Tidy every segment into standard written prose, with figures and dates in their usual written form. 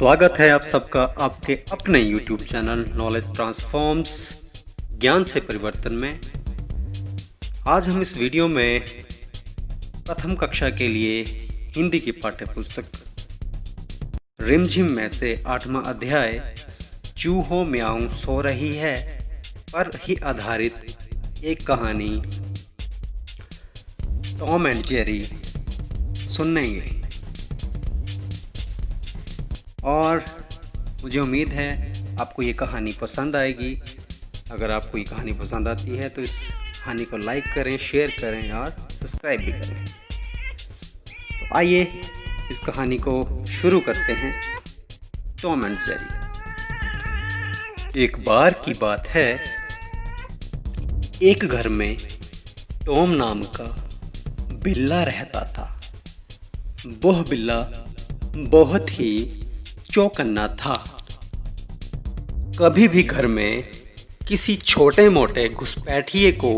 स्वागत है आप सबका आपके अपने YouTube चैनल नॉलेज ट्रांसफॉर्म्स ज्ञान से परिवर्तन में। आज हम इस वीडियो में प्रथम कक्षा के लिए हिंदी की पाठ्य पुस्तक रिमझिम में से 8वां अध्याय चूहों म्याऊं सो रही है पर ही आधारित एक कहानी टॉम एंड जेरी सुनेंगे। और मुझे उम्मीद है आपको ये कहानी पसंद आएगी। अगर आपको ये कहानी पसंद आती है तो इस कहानी को लाइक करें, शेयर करें और सब्सक्राइब भी करें। तो आइए इस कहानी को शुरू करते हैं। Tom and Jerry. एक बार की बात है, एक घर में टॉम नाम का बिल्ला रहता था। वह बिल्ला बहुत ही चौकन्ना था। कभी भी घर में किसी छोटे मोटे घुसपैठिए को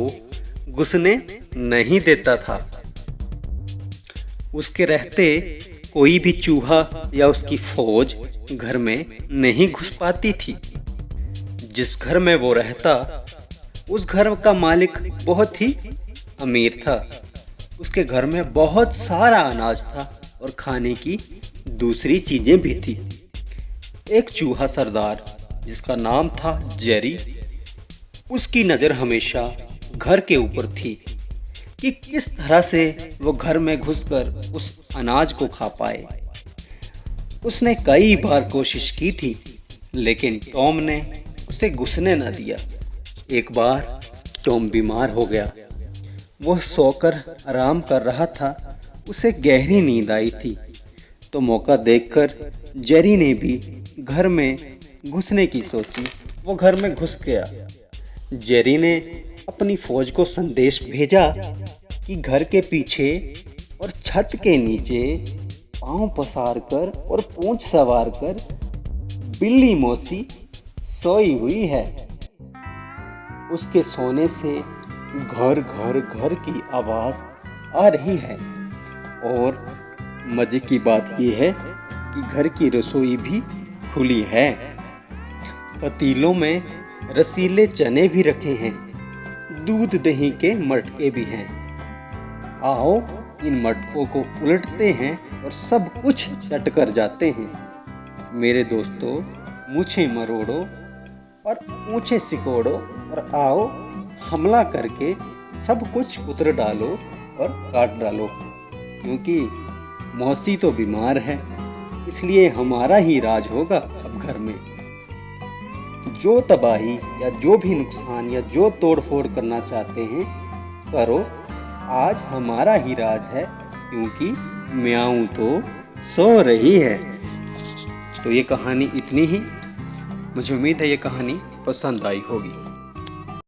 घुसने नहीं देता था। उसके रहते कोई भी चूहा या उसकी फौज घर में नहीं घुस पाती थी। जिस घर में वो रहता उस घर का मालिक बहुत ही अमीर था। उसके घर में बहुत सारा अनाज था और खाने की दूसरी चीजें भी थी। एक चूहा सरदार जिसका नाम था जेरी, उसकी नजर हमेशा घर के ऊपर थी कि किस तरह से वो घर में घुसकर उस अनाज को खा पाए। उसने कई बार कोशिश की थी लेकिन टॉम ने उसे घुसने न दिया। एक बार टॉम बीमार हो गया। वह सोकर आराम कर रहा था। उसे गहरी नींद आई थी तो मौका देखकर जेरी ने भी घर में घुसने की सोची। वो घर में घुस गया। जेरी ने अपनी फौज को संदेश भेजा कि घर के पीछे और छत के नीचे पांव पसार कर और पूंछ सवार कर बिल्ली मौसी सोई हुई है। उसके सोने से घर घर घर की आवाज आ रही है। और मजे की बात यह है कि घर की रसोई भी खुली है। पतीलों में रसीले चने भी रखे हैं। दूध दही के मटके भी हैं। आओ इन मटकों को उलटते हैं और सब कुछ चट कर जाते हैं। मेरे दोस्तों, मूछें मरोड़ो और पूंछें सिकोड़ो और आओ हमला करके सब कुछ उतर डालो और काट डालो। क्योंकि मौसी तो बीमार है, इसलिए हमारा ही राज होगा अब घर में। जो तबाही या जो भी नुकसान या जो तोड़फोड़ करना चाहते हैं करो, आज हमारा ही राज है क्योंकि म्याऊं तो सो रही है। तो ये कहानी इतनी ही। मुझे उम्मीद है ये कहानी पसंद आई होगी।